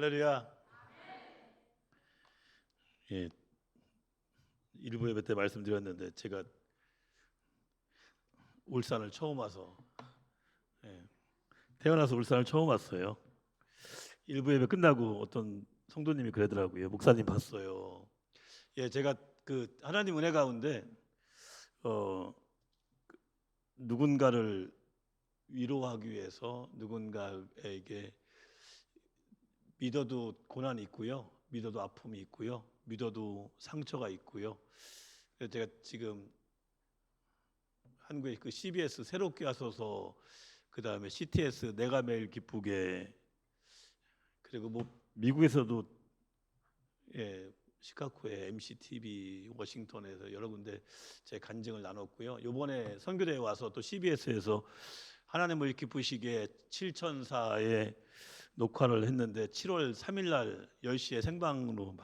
할렐루야. 예, 일부 예배 때 말씀드렸는데 제가 울산을 처음 와서 태어나서 울산을 처음 왔어요. 일부 예배 끝나고 어떤 성도님이 그러더라고요. 목사님 봤어요. 제가 그 하나님 은혜 가운데 어, 누군가를 위로하기 위해서 누군가에게 믿어도 고난이 있고요, 믿어도 아픔이 있고요, 믿어도 상처가 있고요. 그래서 제가 지금 한국의 그 CBS 새롭게 하소서, 그 다음에 CTS 내가 매일 기쁘게, 그리고 뭐 미국에서도 시카고의 MCTV, 워싱턴에서 여러 군데 제 간증을 나눴고요. 이번에 선교대에 와서 또 CBS에서 하나님을 기쁘시게 7천사의 녹화를 했는데 7월 3일 날 10시에 생방으로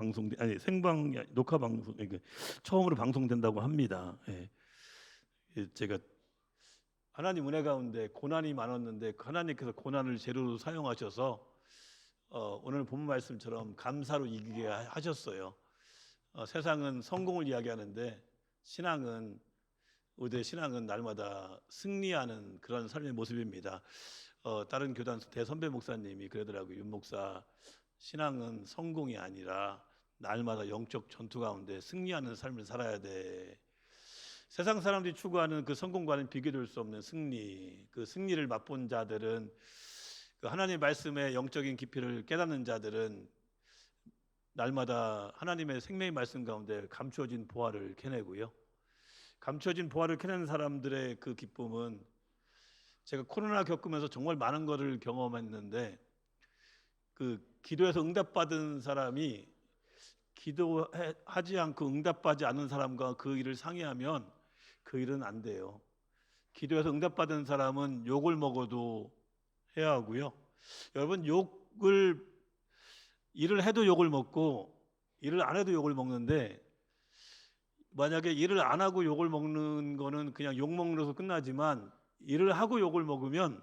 생방 녹화 방송 처음으로 방송된다고 합니다. 제가 하나님 은혜 가운데 고난이 많았는데 하나님께서 고난을 재료로 사용하셔서 오늘 본 말씀처럼 감사로 이기게 하셨어요. 세상은 성공을 이야기하는데 의대 신앙은 날마다 승리하는 그런 삶의 모습입니다. 다른 교단 대선배 목사님이 그러더라고요. 윤 목사, 신앙은 성공이 아니라 날마다 영적 전투 가운데 승리하는 삶을 살아야 돼. 세상 사람들이 추구하는 그 성공과는 비교될 수 없는 승리, 그 승리를 맛본 자들은, 그 하나님의 말씀의 영적인 깊이를 깨닫는 자들은 날마다 하나님의 생명의 말씀 가운데 감추어진 보화를 캐내고요. 감추어진 보화를 캐내는 사람들의 그 기쁨은, 제가 코로나 겪으면서 정말 많은 것을 경험했는데, 그 기도해서 응답받은 사람이 기도하지 않고 응답받지 않는 사람과 그 일을 상의하면 그 일은 안 돼요. 기도해서 응답받은 사람은 욕을 먹어도 해야 하고요. 여러분, 일을 해도 욕을 먹고 일을 안 해도 욕을 먹는데, 만약에 일을 안 하고 욕을 먹는 거는 그냥 욕 먹으면서 끝나지만, 일을 하고 욕을 먹으면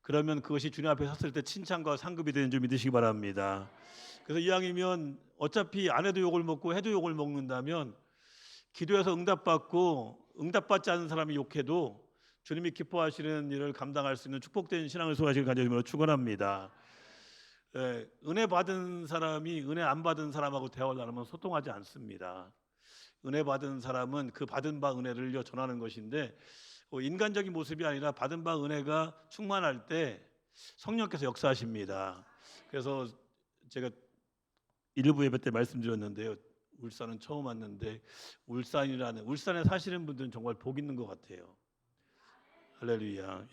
그러면 그것이 주님 앞에 섰을 때 칭찬과 상급이 되는 줄 믿으시기 바랍니다. 그래서 이왕이면 어차피 안 해도 욕을 먹고 해도 욕을 먹는다면, 기도해서 응답받고 응답받지 않는 사람이 욕해도 주님이 기뻐하시는 일을 감당할 수 있는 축복된 신앙을 소화하시길 간절히 축원합니다. 은혜 받은 사람이 은혜 안 받은 사람하고 대화를 나누면 소통하지 않습니다. 은혜 받은 사람은 그 받은 바 은혜를 전하는 것인데, 인간적인 모습이 아니라 받은 바 은혜가 충만할 때 성령께서 역사하십니다. 그래서 제가 일부 예배 때 말씀드렸는데요. 울산은 처음 왔는데 울산에 사시는 분들은 정말 복 있는 것 같아요. 할렐루야.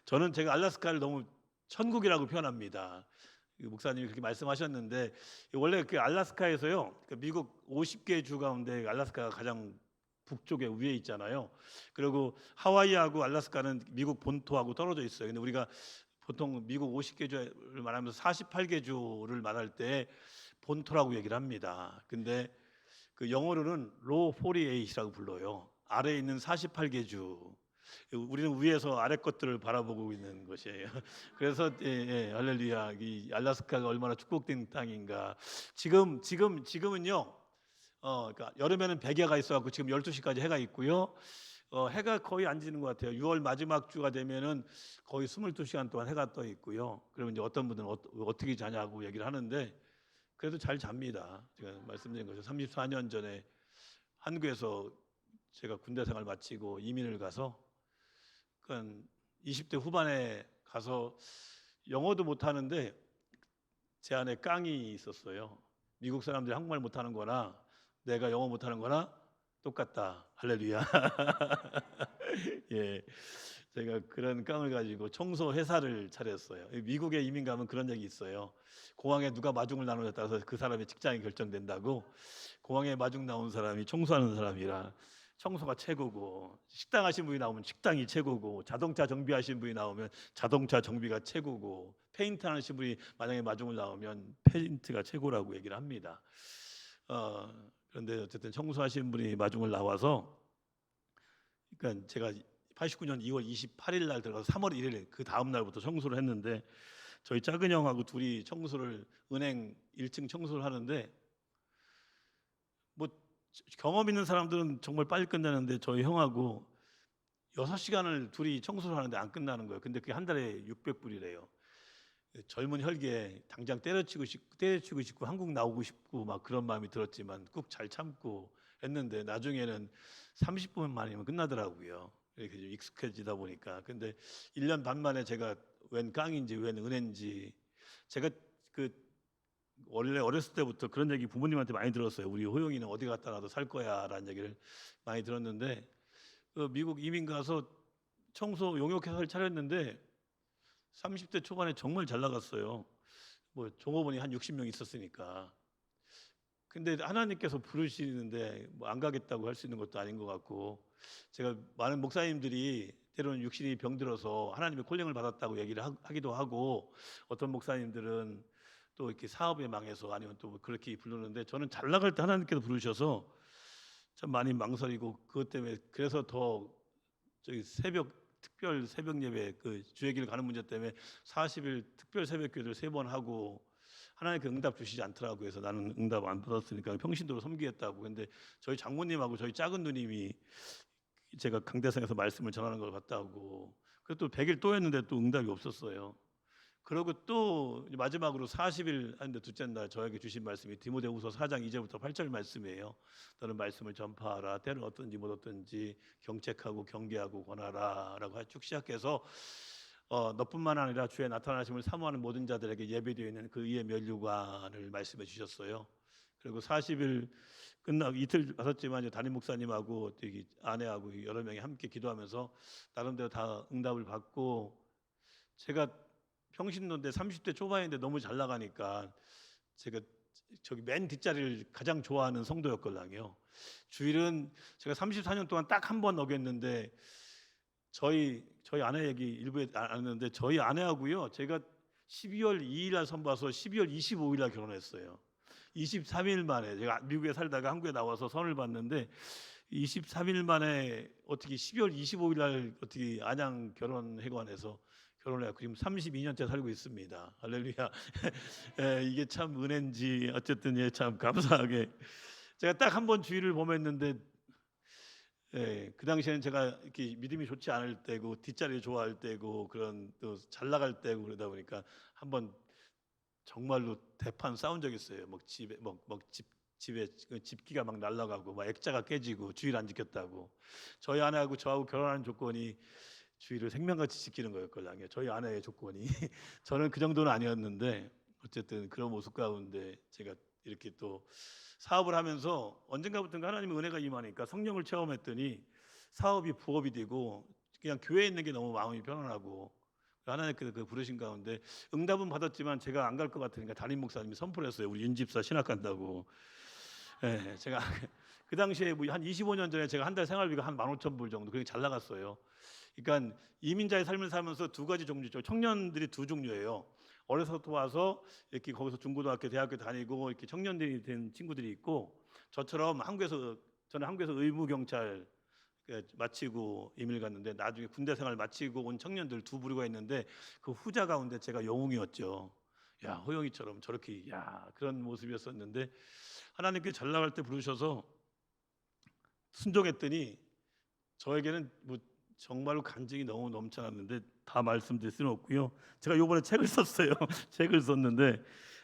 저는 제가 알래스카를 너무 천국이라고 표현합니다. 목사님이 그렇게 말씀하셨는데, 원래 그 알래스카에서요, 미국 50개 주 가운데 알래스카가 가장 북쪽에 위에 있잖아요. 그리고 하와이하고 알래스카는 미국 본토하고 떨어져 있어요. 근데 우리가 보통 미국 50개 주를 말하면서 48개 주를 말할 때 본토라고 얘기를 합니다. 근데 그 영어로는 로 48이라고 불러요. 아래에 있는 48개 주. 우리는 위에서 아래 것들을 바라보고 있는 것이에요. 그래서 할렐루야. 이 알래스카가 얼마나 축복된 땅인가. 지금은요. 그러니까 여름에는 백야가 있어갖고 지금 12시까지 해가 있고요. 해가 거의 안 지는 것 같아요. 6월 마지막 주가 되면은 거의 22시간 동안 해가 떠 있고요. 그러면 이제 어떤 분들은 어떻게 자냐고 얘기를 하는데, 그래도 잘 잡니다. 제가 말씀드린 거죠. 34년 전에 한국에서 제가 군대 생활 마치고 이민을 가서 20대 후반에 가서 영어도 못하는데 제 안에 깡이 있었어요. 미국 사람들이 한국말 못하는 거나 내가 영어 못하는 거나 똑같다. 할렐루야. 제가 그런 깡을 가지고 청소 회사를 차렸어요. 미국에 이민 가면 그런 얘기 있어요. 공항에 누가 마중을 나누냐에 따라서 그 사람의 직장이 결정된다고. 공항에 마중 나온 사람이 청소하는 사람이라 청소가 최고고, 식당 하신 분이 나오면 식당이 최고고, 자동차 정비하신 분이 나오면 자동차 정비가 최고고, 페인트 하신 분이 만약에 마중을 나오면 페인트가 최고라고 얘기를 합니다. 그런데 어쨌든 청소하신 분이 마중을 나와서, 그러니까 제가 89년 2월 28일 날 들어가서 3월 1일 그 다음 날부터 청소를 했는데, 저희 작은 형하고 둘이 청소를 은행 1층 청소를 하는데 뭐 경험 있는 사람들은 정말 빨리 끝나는데 저희 형하고 6시간을 둘이 청소를 하는데 안 끝나는 거예요. 근데 그게 한 달에 600불이래요. 젊은 혈기에 당장 때려치고 싶고 한국 나오고 싶고 막 그런 마음이 들었지만 꾹 잘 참고 했는데 나중에는 30분 만이면 끝나더라고요. 이렇게 좀 익숙해지다 보니까. 근데 1년 반 만에 제가 웬 깡인지 웬 은혜인지 제가 그 원래 어렸을 때부터 그런 얘기 부모님한테 많이 들었어요. 우리 호영이는 어디 갔다 나도 살 거야라는 얘기를 많이 들었는데 미국 이민 가서 청소 용역회사를 차렸는데 30대 초반에 정말 잘 나갔어요. 뭐 종업원이 한 60명 있었으니까. 근데 하나님께서 부르시는데 뭐 안 가겠다고 할 수 있는 것도 아닌 것 같고 제가 많은 목사님들이 때로는 육신이 병들어서 하나님의 콜링을 받았다고 얘기를 하기도 하고 어떤 목사님들은 또 이렇게 사업에 망해서 아니면 또 그렇게 부르는데 저는 잘 나갈 때 하나님께서 부르셔서 참 많이 망설이고 그것 때문에 그래서 더 저기 특별 새벽 예배 그 주의길 가는 문제 때문에 40일 특별 새벽 기도를 3번 하고 하나님께 응답 주시지 않더라고요. 그래서 나는 응답 안 받았으니까 평신도로 섬기겠다고. 근데 저희 장모님하고 저희 작은 누님이 제가 강대상에서 말씀을 전하는 걸 봤다고. 그래서 또 100일 또 했는데 또 응답이 없었어요. 그리고 또 마지막으로 40일 하는데 둘째 날 저에게 주신 말씀이 디모데후서 4장 2절부터 8절 말씀이에요. 너는 말씀을 전파하라. 때는 어떤지 못 어떤지 경책하고 경계하고 권하라라고 쭉 시작해서 너뿐만 아니라 주의 나타나심을 사모하는 모든 자들에게 예배되어 있는 그 의의 면류관을 말씀해 주셨어요. 그리고 40일 끝나고 이틀 갔었지만 담임 목사님하고 아내하고 여러 명이 함께 기도하면서 나름대로 다 응답을 받고 제가 평신도인데 30대 초반인데 너무 잘 나가니까 제가 저기 맨 뒷자리를 가장 좋아하는 성도였거든요. 주일은 제가 34년 동안 딱 한 번 어겼는데 저희 아내 얘기 일부에 안 했는데 저희 아내하고요. 제가 12월 2일 날 선봐서 12월 25일 날 결혼했어요. 23일 만에 제가 미국에 살다가 한국에 나와서 선을 봤는데 23일 만에 어떻게 12월 25일 날 어떻게 안양 결혼회관에서 결혼을 해서 지금 32년째 살고 있습니다. 할렐루야. 예, 이게 참 은혜인지 어쨌든 예, 참 감사하게 제가 딱 한 번 주일을 범했는데 예, 그 당시에는 제가 이렇게 믿음이 좋지 않을 때고 뒷자리 좋아할 때고 그런 또 잘 나갈 때고 그러다 보니까 한번 정말로 대판 싸운 적이 있어요. 집에 집기가 막 날아가고 막 액자가 깨지고 주일 안 지켰다고. 저희 아내하고 저하고 결혼하는 조건이 주일을 생명같이 지키는 거였거든요. 저희 아내의 조건이. 저는 그 정도는 아니었는데 어쨌든 그런 모습 가운데 제가 이렇게 또 사업을 하면서 언젠가부터인가 하나님의 은혜가 임하니까 성령을 체험했더니 사업이 부업이 되고 그냥 교회에 있는 게 너무 마음이 편안하고 하나님께서 그 부르신 가운데 응답은 받았지만 제가 안 갈 것 같으니까 담임 목사님이 선포를 했어요. 우리 윤 집사 신학 간다고. 예, 제가 그 당시에 뭐 한 25년 전에 제가 한 달 생활비가 한 15,000불 정도 그게 잘 나갔어요. 그러니까 이민자의 삶을 살면서 두 가지 종류죠. 청년들이 두 종류예요. 어려서부터 와서 이렇게 거기서 중고등학교, 대학교 다니고 이렇게 청년들이 된 친구들이 있고 저처럼 저는 한국에서 의무 경찰 마치고 이민을 갔는데 나중에 군대 생활 마치고 온 청년들 두 부류가 있는데 그 후자 가운데 제가 영웅이었죠. 야, 호영이처럼 저렇게 그런 모습이었었는데 하나님께 잘 나갈 때 부르셔서 순종했더니 저에게는 뭐 정말로 간증이 너무 넘쳐났는데 다 말씀드릴 수는 없고요. 제가 요번에 책을 썼어요. 책을 썼는데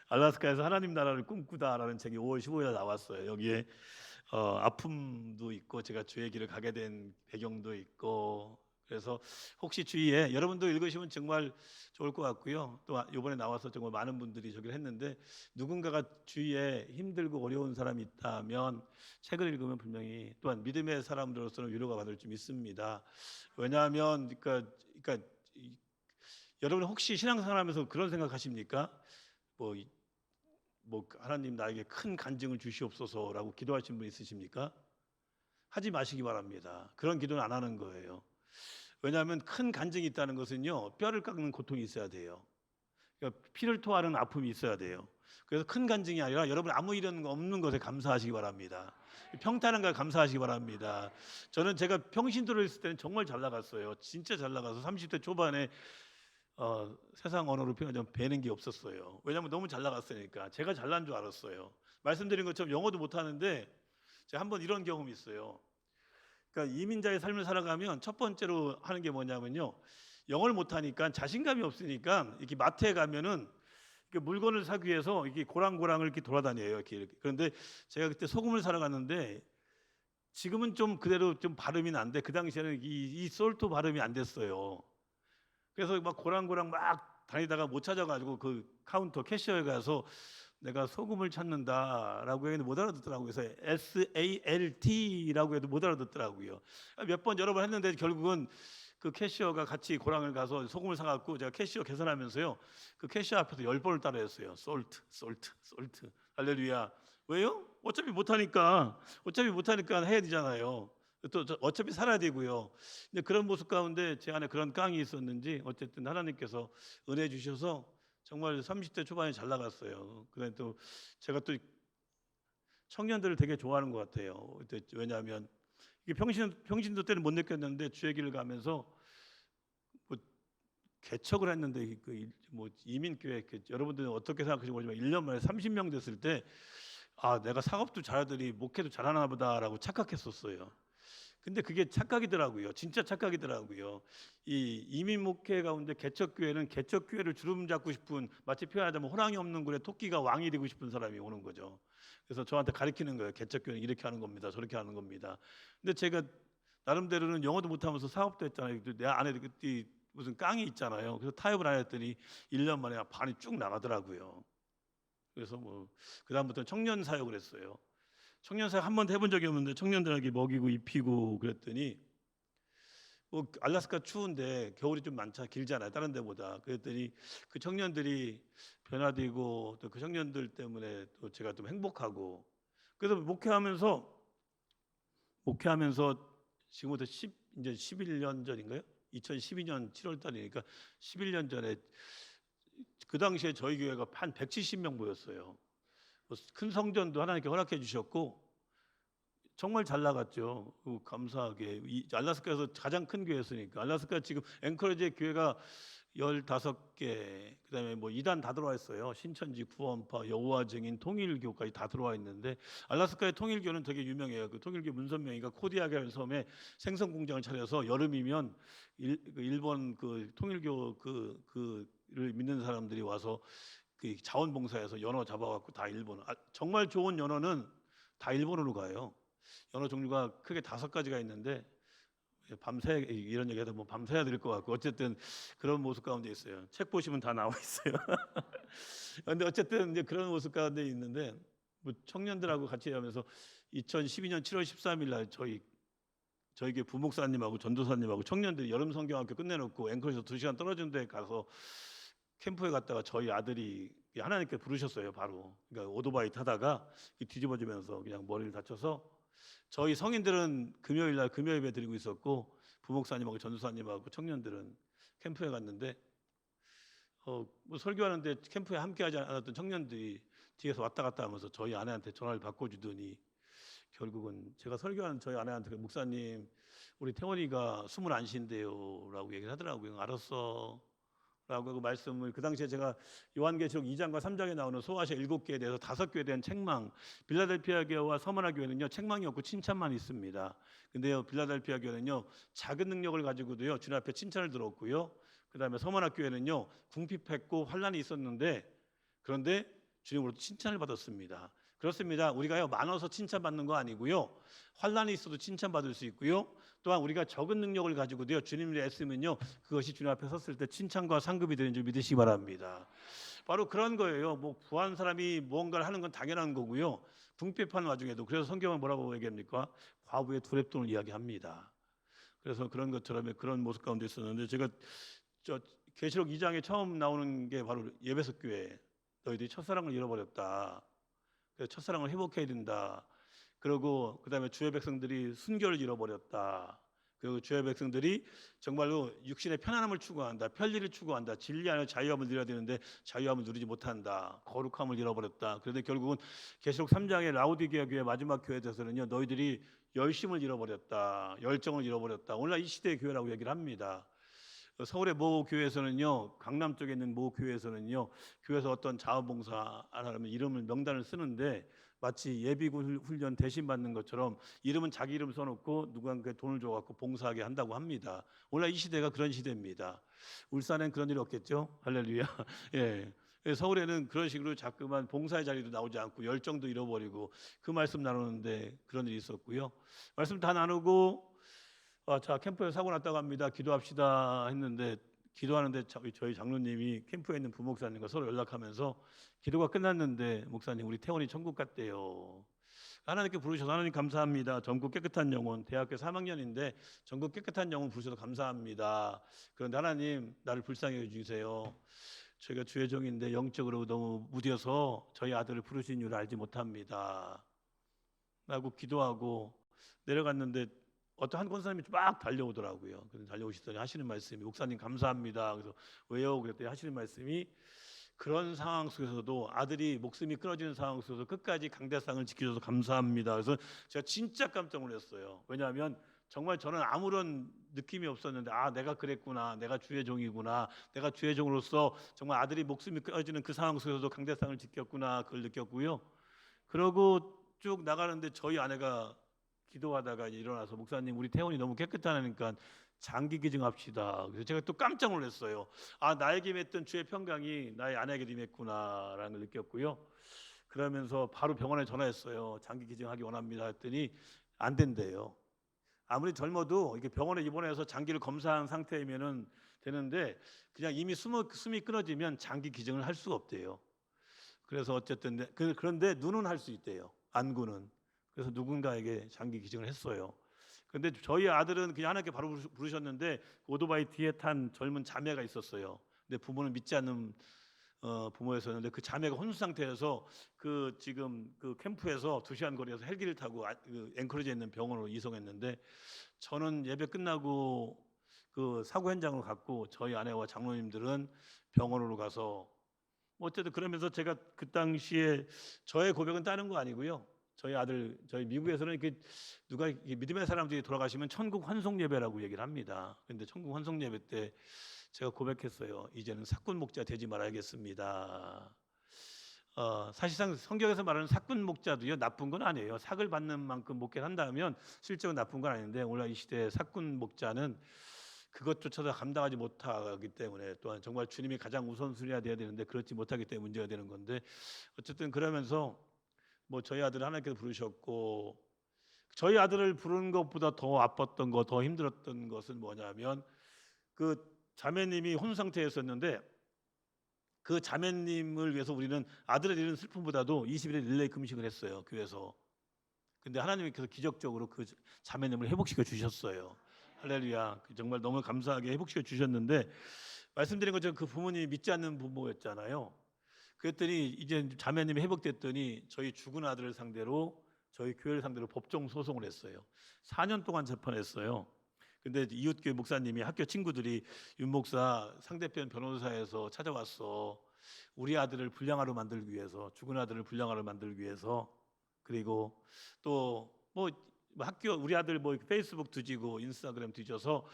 알라스카에서 하나님 나라를 꿈꾸다라는 책이 5월 15일 날 나왔어요. 여기에 아픔도 있고 제가 주의 길을 가게 된 배경도 있고 그래서 혹시 주위에 여러분도 읽으시면 정말 좋을 것 같고요. 또 이번에 나와서 정말 많은 분들이 저기를 했는데 누군가가 주위에 힘들고 어려운 사람이 있다면 책을 읽으면 분명히 또한 믿음의 사람들로서는 위로가 받을 좀 있습니다. 왜냐하면 그러니까 여러분 혹시 신앙생활하면서 그런 생각하십니까? 뭐 하나님 나에게 큰 간증을 주시옵소서라고 기도하신 분 있으십니까? 하지 마시기 바랍니다. 그런 기도는 안 하는 거예요. 왜냐하면 큰 간증이 있다는 것은요 뼈를 깎는 고통이 있어야 돼요. 그러니까 피를 토하는 아픔이 있어야 돼요. 그래서 큰 간증이 아니라 여러분 아무 일 없는 것에 감사하시기 바랍니다. 평탄한 걸 감사하시기 바랍니다. 저는 제가 평신도를 했을 때는 정말 잘 나갔어요. 진짜 잘 나가서 30대 초반에 세상 언어로 표현하자면 배는 게 없었어요. 왜냐하면 너무 잘 나갔으니까. 제가 잘난 줄 알았어요. 말씀드린 것처럼 영어도 못하는데 제가 한번 이런 경험이 있어요. 그러니까 이민자의 삶을 살아가면 첫 번째로 하는 게 뭐냐면요. 영어를 못하니까 자신감이 없으니까 이렇게 마트에 가면은 이렇게 물건을 사기 위해서 이렇게 고랑고랑을 이렇게 돌아다녀요. 이렇게. 그런데 제가 그때 소금을 사러 갔는데 지금은 좀 그대로 좀 발음이 난데 그 당시에는 이 솔트 발음이 안 됐어요. 그래서 막 고랑고랑 막 다니다가 못 찾아가지고 그 카운터 캐셔에 가서 내가 소금을 찾는다라고 했는데 못 알아듣더라고요. 그래서 SALT라고 해도 못 알아듣더라고요. 몇 번 여러 번 했는데 결국은 그 캐시어가 같이 고랑을 가서 소금을 사갖고 제가 캐시어 계산하면서요. 그 캐시어 앞에서 10번을 따라했어요. 솔트, 솔트, 솔트. 할렐루야. 왜요? 어차피 못하니까 해야 되잖아요. 또 어차피 살아야 되고요. 근데 그런 모습 가운데 제 안에 그런 깡이 있었는지 어쨌든 하나님께서 은혜 주셔서 정말 30대 초반에 잘 나갔어요. 그런데 또 제가 또 청년들을 되게 좋아하는 것 같아요. 왜냐하면 이게 평신도 때는 못 느꼈는데 주의 길을 가면서 뭐 개척을 했는데 뭐 이민교회 여러분들은 어떻게 생각하시는지 모르지만 1년 만에 30명 됐을 때 내가 사업도 잘하더니 목회도 잘하나 보다라고 착각했었어요. 근데 그게 착각이더라고요. 진짜 착각이더라고요. 이 이민 목회 가운데 개척교회는 개척교회를 주름 잡고 싶은, 마치 표현하자면 호랑이 없는 굴에 토끼가 왕이 되고 싶은 사람이 오는 거죠. 그래서 저한테 가르치는 거예요. 개척교회는 이렇게 하는 겁니다. 저렇게 하는 겁니다. 근데 제가 나름대로는 영어도 못하면서 사업도 했잖아요. 내 안에 그때 무슨 깡이 있잖아요. 그래서 타협을 안 했더니 1년 만에 반이 쭉 나가더라고요. 그래서 뭐 그다음부터 청년 사역을 했어요. 청년 사역 한 번도 해본 적이 없는데 청년들에게 먹이고 입히고 그랬더니 뭐 알래스카 추운데 겨울이 좀 길잖아요. 다른 데보다. 그랬더니 그 청년들이 변화되고 또 그 청년들 때문에 또 제가 좀 행복하고, 그래서 목회하면서 지금부터 이제 11년 전인가요? 2012년 7월 달이니까 11년 전에 그 당시에 저희 교회가 한 170명 모였어요. 큰 성전도 하나님께 허락해 주셨고 정말 잘 나갔죠. 감사하게 알래스카에서 가장 큰 교회였으니까. 알래스카 지금 앵커리지의 교회가 15개, 그다음에 뭐 2단 다 들어와 있어요. 신천지, 구원파, 여호와 증인, 통일교까지 다 들어와 있는데 알래스카의 통일교는 되게 유명해요. 그 통일교 문선명이가 코디아라는 섬에 생선 공장을 차려서 여름이면 일본 그 통일교 그를 믿는 사람들이 와서 그 자원봉사해서 연어 잡아갖고 다 일본. 정말 좋은 연어는 다 일본으로 가요. 연어 종류가 크게 5가지가 있는데 밤새 이런 얘기하다 뭐 밤새야 될 것 같고 어쨌든 그런 모습 가운데 있어요. 책 보시면 다 나와 있어요. 그런데 어쨌든 이제 그런 모습 가운데 있는데 뭐 청년들하고 같이 하면서 2012년 7월 13일 날 저희 부목사님하고 전도사님하고 청년들이 여름 성경학교 끝내놓고 앵커에서 2시간 떨어진 데 가서 캠프에 갔다가 저희 아들이 하나님께 부르셨어요. 바로. 그러니까 오토바이 타다가 뒤집어지면서 그냥 머리를 다쳐서 저희 성인들은 금요일 날 금요 예배 드리고 있었고 부목사님하고 전도사님하고 청년들은 캠프에 갔는데 뭐 설교하는데 캠프에 함께하지 않았던 청년들이 뒤에서 왔다 갔다 하면서 저희 아내한테 전화를 바꿔주더니 결국은 제가 설교하는 저희 아내한테 목사님 우리 태원이가 숨을 안 쉰대요 라고 얘기를 하더라고요. 알았어 라고 하고 말씀을, 그 당시에 제가 요한계시록 2장과 3장에 나오는 소아시아 7개에 대해서 5교에 대한 책망, 빌라델피아 교회와 서머나 교회는요 책망이 없고 칭찬만 있습니다. 근데요 빌라델피아 교회는요 작은 능력을 가지고도요 주님 앞에 칭찬을 들었고요, 그 다음에 서머나 교회는요 궁핍했고 환란이 있었는데 그런데 주님으로부터 칭찬을 받았습니다. 그렇습니다. 우리가요 많아서 칭찬받는 거 아니고요, 환란이 있어도 칭찬받을 수 있고요, 또한 우리가 적은 능력을 가지고도요 주님을 애쓰면요 그것이 주님 앞에 섰을 때 칭찬과 상급이 되는 줄 믿으시기 바랍니다. 바로 그런 거예요. 뭐 부한 사람이 무언가를 하는 건 당연한 거고요, 궁핍한 와중에도. 그래서 성경은 뭐라고 얘기합니까? 과부의 두랩돈을 이야기합니다. 그래서 그런 것처럼 그런 모습 가운데 있었는데 제가 계시록 2장에 처음 나오는 게 바로 예배석 교회, 너희들이 첫사랑을 잃어버렸다. 그래서 첫사랑을 회복해야 된다. 그리고 그다음에 주의 백성들이 순결을 잃어버렸다. 그리고 주의 백성들이 정말로 육신의 편안함을 추구한다, 편리를 추구한다, 진리 안에 자유함을 누려야 되는데 자유함을 누리지 못한다, 거룩함을 잃어버렸다. 그런데 결국은 계시록 3장의 라오디게아 교회 마지막 교회에 대해서는요 너희들이 열심을 잃어버렸다, 열정을 잃어버렸다. 오늘날 이 시대의 교회라고 얘기를 합니다. 서울의 모 교회에서는요, 강남 쪽에 있는 모 교회에서는요, 교회에서 어떤 자원봉사하려면 이름을 명단을 쓰는데 마치 예비군 훈련 대신 받는 것처럼 이름은 자기 이름 써놓고 누군가에 돈을 줘갖고 봉사하게 한다고 합니다. 오늘 이 시대가 그런 시대입니다. 울산엔 그런 일이 없겠죠? 할렐루야. 예. 서울에는 그런 식으로 자꾸만 봉사의 자리도 나오지 않고 열정도 잃어버리고 그 말씀 나누는데 그런 일이 있었고요. 말씀 다 나누고 자, 캠프에 사고 났다고 합니다. 기도합시다 했는데 기도하는데 저희 장로님이 캠프에 있는 부목사님과 서로 연락하면서 기도가 끝났는데 목사님 우리 태원이 천국 갔대요. 하나님께 부르셔서 하나님 감사합니다. 전국 깨끗한 영혼, 대학교 3학년인데 전국 깨끗한 영혼 부르셔서 감사합니다. 그런데 하나님 나를 불쌍히 여주세요. 저희가 주의 종인데 영적으로 너무 무뎌서 저희 아들을 부르신 이유를 알지 못합니다. 라고 기도하고 내려갔는데 어떤 한 권사님이 막 달려오더라고요. 그래서 달려오시더니 하시는 말씀이 목사님 감사합니다. 그래서 왜요? 그랬더니 하시는 말씀이 그런 상황 속에서도 아들이 목숨이 끊어지는 상황 속에서 끝까지 강대상을 지켜줘서 감사합니다. 그래서 제가 진짜 깜짝 놀랐어요. 왜냐하면 정말 저는 아무런 느낌이 없었는데 내가 그랬구나, 내가 주의 종이구나, 내가 주의 종으로서 정말 아들이 목숨이 끊어지는 그 상황 속에서도 강대상을 지켰구나, 그걸 느꼈고요. 그러고 쭉 나가는데 저희 아내가 기도하다가 일어나서 목사님 우리 태원이 너무 깨끗하니까 장기 기증합시다. 그래서 제가 또 깜짝 놀랐어요. 나에게 맺던 주의 평강이 나의 아내에게 임했구나라는 걸 느꼈고요. 그러면서 바로 병원에 전화했어요. 장기 기증하기 원합니다 했더니 안 된대요. 아무리 젊어도 이렇게 병원에 입원해서 장기를 검사한 상태이면은 되는데 그냥 이미 숨이 끊어지면 장기 기증을 할 수가 없대요. 그래서 어쨌든 그런데 눈은 할 수 있대요. 안구는. 그래서 누군가에게 장기 기증을 했어요. 그런데 저희 아들은 그냥 하나님께 바로 부르셨는데 오토바이 뒤에 탄 젊은 자매가 있었어요. 근데 부모는 믿지 않는 부모였었는데 그 자매가 혼수 상태여서 지금 그 캠프에서 2시간 거리에서 헬기를 타고 앵커리지에 있는 병원으로 이송했는데 저는 예배 끝나고 그 사고 현장으로 갔고 저희 아내와 장로님들은 병원으로 가서 어쨌든 그러면서 제가 그 당시에 저의 고백은 따는 거 아니고요. 저희 미국에서는 이렇게 누가 믿음의 사람들이 돌아가시면 천국 환송 예배라고 얘기를 합니다. 그런데 천국 환송 예배 때 제가 고백했어요. 이제는 사꾼 목자 되지 말아야겠습니다. 사실상 성경에서 말하는 사꾼 목자도요 나쁜 건 아니에요. 삭을 받는 만큼 목회를 한다면 실제로 나쁜 건 아닌데 오늘 이 시대의 사꾼 목자는 그것조차도 감당하지 못하기 때문에 또한 정말 주님이 가장 우선순위가 돼야 되는데 그렇지 못하기 때문에 문제가 되는 건데 어쨌든 그러면서 저희 아들을 하나님께서 부르셨고 저희 아들을 부르는 것보다 더 아팠던 거, 더 힘들었던 것은 뭐냐면 그 자매님이 혼 상태였었는데 그 자매님을 위해서 우리는 아들을 잃은 슬픔보다도 20일의 릴레이 금식을 했어요, 교회에서. 근데 하나님께서 기적적으로 그 자매님을 회복시켜 주셨어요. 할렐루야. 정말 너무 감사하게 회복시켜 주셨는데 말씀드린 것처럼 그 부모님이 믿지 않는 부모였잖아요. 그랬더니 이제 자매님이 회복됐더니 저희 죽은 아들을 상대로 저희 교회를 상대로 법정 소송을 했어요. 4년 동안 재판했어요. 근데 이웃교회 목사님이 학교 친구들이 윤 목사 상대편 변호사에서 찾아왔어. 우리 아들을 불량아로 만들기 위해서, 죽은 아들을 불량아로 만들기 위해서. 그리고 또 학교 우리 아들 페이스북 뒤지고 인스타그램 뒤져서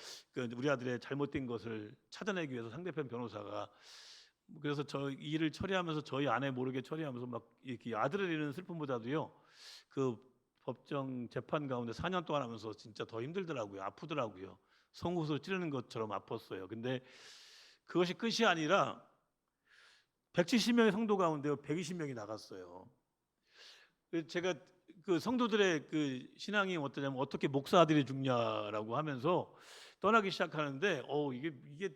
우리 아들의 잘못된 것을 찾아내기 위해서 상대편 변호사가 그래서 이 일을 처리하면서 저희 아내 모르게 처리하면서 막 이렇게 아들을 잃은 슬픔보다도요 그 법정 재판 가운데 4년 동안 하면서 진짜 더 힘들더라고요. 아프더라고요. 송곳을 찌르는 것처럼 아팠어요. 근데 그것이 끝이 아니라 170명의 성도 가운데 120명이 나갔어요. 제가 그 성도들의 그 신앙이 어떠냐면 어떻게 목사들이 죽냐라고 하면서 떠나기 시작하는데 이게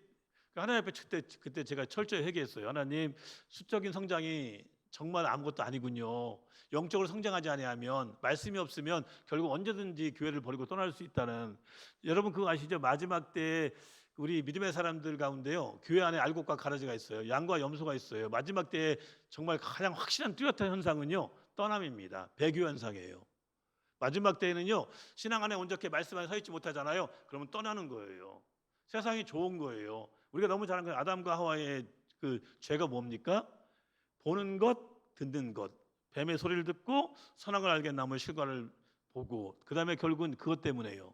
하나님 앞에 그때 제가 철저히 회개했어요. 하나님, 수적인 성장이 정말 아무것도 아니군요. 영적으로 성장하지 아니하면 말씀이 없으면 결국 언제든지 교회를 버리고 떠날 수 있다는. 여러분 그거 아시죠? 마지막 때에 우리 믿음의 사람들 가운데요 교회 안에 알곡과 가라지가 있어요. 양과 염소가 있어요. 마지막 때에 정말 가장 확실한 뚜렷한 현상은요 떠남입니다. 배교 현상이에요. 마지막 때에는요 신앙 안에 온전히 말씀 안에 서 있지 못하잖아요. 그러면 떠나는 거예요. 세상이 좋은 거예요. 우리가 너무 잘한 건 아담과 하와의 그 죄가 뭡니까? 보는 것, 듣는 것. 뱀의 소리를 듣고 선악을 알게 나무의 실과를 보고 그 다음에 결국은 그것 때문에요.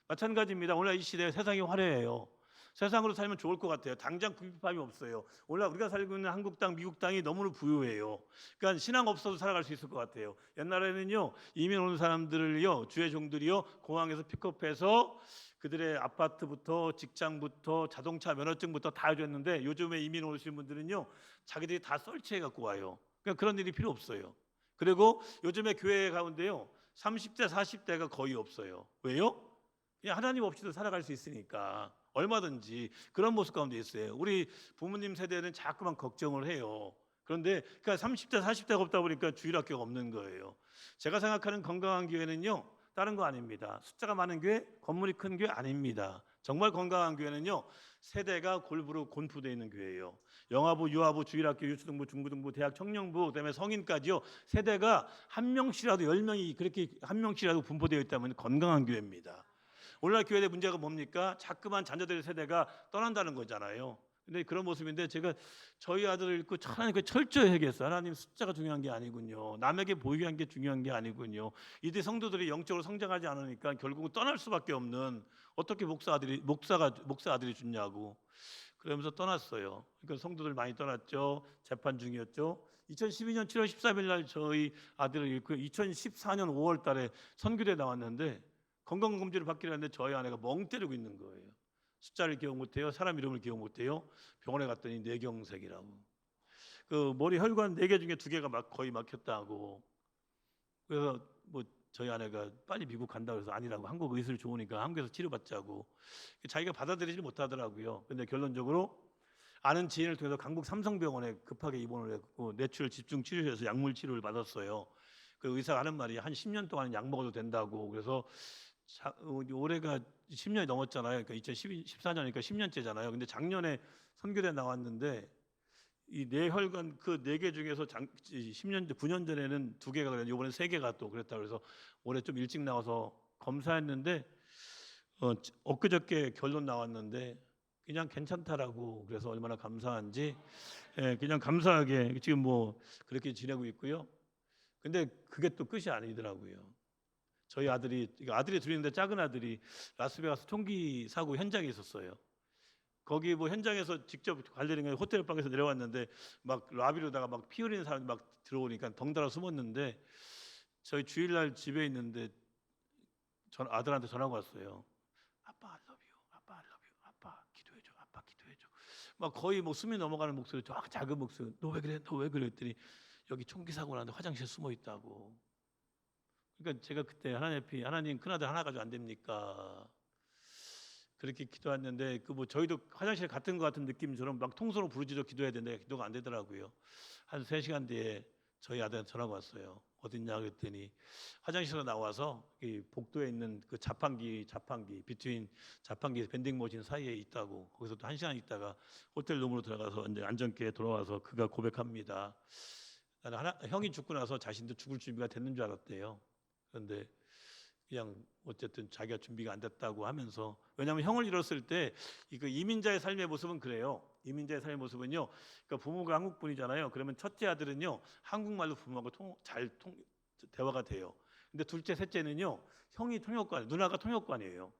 마찬가지입니다. 오늘 이 시대에 세상이 화려해요. 세상으로 살면 좋을 것 같아요. 당장 궁핍함이 없어요. 오늘 우리가 살고 있는 한국 땅, 미국 땅이 너무나 부유해요. 그러니까 신앙 없어도 살아갈 수 있을 것 같아요. 옛날에는요, 이민 오는 사람들을요, 주의 종들이요, 공항에서 픽업해서 그들의 아파트부터 직장부터 자동차 면허증부터 다 해줬는데, 요즘에 이민 오신 분들은요, 자기들이 다 설치해 갖고 와요. 그러니까 그런 일이 필요 없어요. 그리고 요즘에 교회 가운데요, 30대, 40대가 거의 없어요. 왜요? 그냥 하나님 없이도 살아갈 수 있으니까. 얼마든지 그런 모습 가운데 있어요. 우리 부모님 세대는 자꾸만 걱정을 해요. 그런데 그러니까 30대 40대가 없다 보니까 주일학교가 없는 거예요. 제가 생각하는 건강한 교회는요, 다른 거 아닙니다. 숫자가 많은 교회, 건물이 큰 교회 아닙니다. 정말 건강한 교회는요, 세대가 골고루 곤푸되어 있는 교회예요. 영아부, 유아부, 주일학교, 유초등부, 중고등부, 대학, 청년부, 그다음에 성인까지요, 세대가 한 명씩이라도 10명이 그렇게 한 명씩이라도 분포되어 있다면 건강한 교회입니다. 오늘날 교회의 문제가 뭡니까? 자꾸만 자녀들의 세대가 떠난다는 거잖아요. 근데 그런 모습인데, 제가 저희 아들을 읽고 하나님 철저히 얘기했어요. 하나님, 숫자가 중요한 게 아니군요. 남에게 보이게 한 게 중요한 게 아니군요. 이들 성도들이 영적으로 성장하지 않으니까 결국은 떠날 수밖에 없는, 어떻게 목사 아들이 죽냐고. 그러면서 떠났어요. 그러니까 성도들 많이 떠났죠. 재판 중이었죠. 2012년 7월 13일 날 저희 아들을 잃고 2014년 5월 달에 선교대 나왔는데, 건강검진을 받기로 했는데 저희 아내가 멍 때리고 있는 거예요. 숫자를 기억 못해요. 사람 이름을 기억 못해요. 병원에 갔더니 뇌경색이라고. 그 머리 혈관 4개 중에 2개가 막 거의 막혔다고. 그래서 뭐 저희 아내가 빨리 미국 간다고 해서 아니라고, 한국 의술 좋으니까 한국에서 치료받자고. 자기가 받아들이지 못하더라고요. 근데 결론적으로 아는 지인을 통해서 강북 삼성병원에 급하게 입원을 했고 뇌출 집중 치료실에서 약물 치료를 받았어요. 그 의사가 하는 말이 한 10년 동안 약 먹어도 된다고. 그래서 올해가 10년이 넘었잖아요. 그러니까 2014년이니까 10년째잖아요. 근데 작년에 선교대 나왔는데 이 뇌혈관 그 4개 중에서 10년 9년 전에는 2개가 그랬는데 이번에 3개가 또 그랬다 그래서 올해 좀 일찍 나와서 검사했는데 엊그저께 결론 나왔는데 그냥 괜찮다라고. 그래서 얼마나 감사한지, 그냥 감사하게 지금 뭐 그렇게 지내고 있고요. 근데 그게 또 끝이 아니더라고요. 저희 아들이 둘인데 작은 아들이 라스베가스 총기 사고 현장에 있었어요. 거기 뭐 현장에서 직접 관리는 호텔 방에서 내려왔는데 막 라비로다가 막 피 흘리는 사람이 막 들어오니까 덩달아 숨었는데, 저희 주일날 집에 있는데 아들한테 전화가 왔어요. 아빠 I love you. 아빠 I love you. 아빠 기도해줘. 아빠 기도해줘. 막 거의 뭐 숨이 넘어가는 목소리, 작은 목소리. 너 왜 그래? 너 왜 그래? 했더니 여기 총기 사고 났는데 화장실에 숨어 있다고. 그러니까 제가 그때 하나님 큰아들 하나 가지고 안 됩니까? 그렇게 기도했는데 그 뭐 저희도 화장실 같은 것 같은 느낌처럼 막 통성으로 부르짖어 기도해야 되는데 기도가 안 되더라고요. 한 3시간 뒤에 저희 아들한테 전화가 왔어요. 어딨냐 그랬더니 화장실에서 나와서 이 복도에 있는 그 자판기 비트윈 자판기 밴딩 머신 사이에 있다고. 거기서 또 1시간 있다가 호텔 룸으로 들어가서 이제 안전기에 돌아와서 그가 고백합니다. 나는 형이 죽고 나서 자신도 죽을 준비가 됐는 줄 알았대요. 그런데 그냥 어쨌든 자기가 준비가 안 됐다고 하면서, 왜냐하면 형을 잃었을 때 그 이민자의 삶의 모습은 그래요. 이민자의 삶의 모습은요, 그러니까 부모가 한국 분이잖아요. 그러면 첫째 아들은요 한국말로 부모하고 대화가 돼요. 근데 둘째 셋째는요 형이 통역관, 누나가 통역관이에요.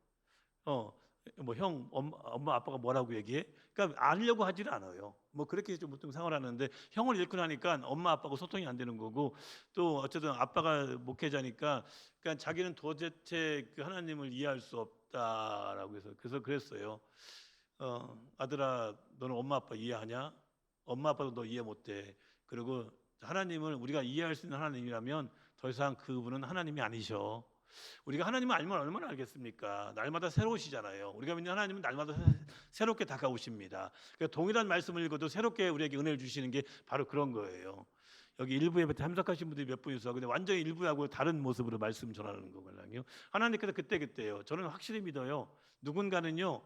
뭐 형, 엄마 아빠가 뭐라고 얘기해? 그러니까 알려고 하지는 않아요. 뭐 그렇게 좀 보통 생활을 하는데, 형을 잃고 나니까 엄마 아빠하고 소통이 안 되는 거고, 또 어쨌든 아빠가 목회자니까 그러니까 자기는 도대체 그 하나님을 이해할 수 없다라고 해서 그래서 그랬어요. 아들아, 너는 엄마 아빠 이해하냐? 엄마 아빠도 너 이해 못해. 그리고 하나님을 우리가 이해할 수 있는 하나님이라면 더 이상 그분은 하나님이 아니셔. 우리가 하나님을 알면 얼마나 알겠습니까? 날마다 새로우시잖아요. 우리가 믿는 하나님은 날마다 새롭게 다가오십니다. 그러니까 동일한 말씀을 읽어도 새롭게 우리에게 은혜를 주시는 게 바로 그런 거예요. 여기 일부 예배 참석하신 분들이 몇 분 있어. 근데 완전히 일부하고 다른 모습으로 말씀 전하는 거거든요. 하나님께서 그때요. 저는 확실히 믿어요. 누군가는요,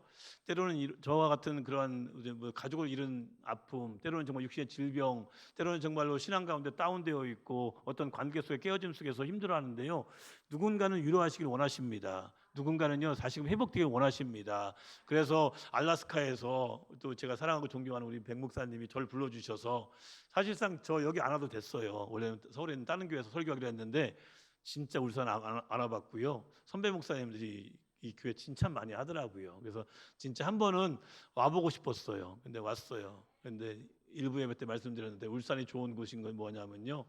때로는 저와 같은 그러한 뭐 가족을 잃은 아픔, 때로는 정말 육신의 질병, 때로는 정말로 신앙 가운데 다운되어 있고 어떤 관계 속에 깨어짐 속에서 힘들어하는데요. 누군가는 위로하시길 원하십니다. 누군가는요 다시금 회복되길 원하십니다. 그래서 알라스카에서 또 제가 사랑하고 존경하는 우리 백 목사님이 저를 불러주셔서, 사실상 저 여기 안 와도 됐어요. 원래는 서울에 있는 다른 교회에서 설교하기로 했는데 진짜 울산 안 와봤고요. 선배 목사님들이 이 교회 칭찬 많이 하더라고요. 그래서 진짜 한 번은 와보고 싶었어요. 근데 왔어요. 근데 일부 예배 때 말씀드렸는데 울산이 좋은 곳인 건 뭐냐면요,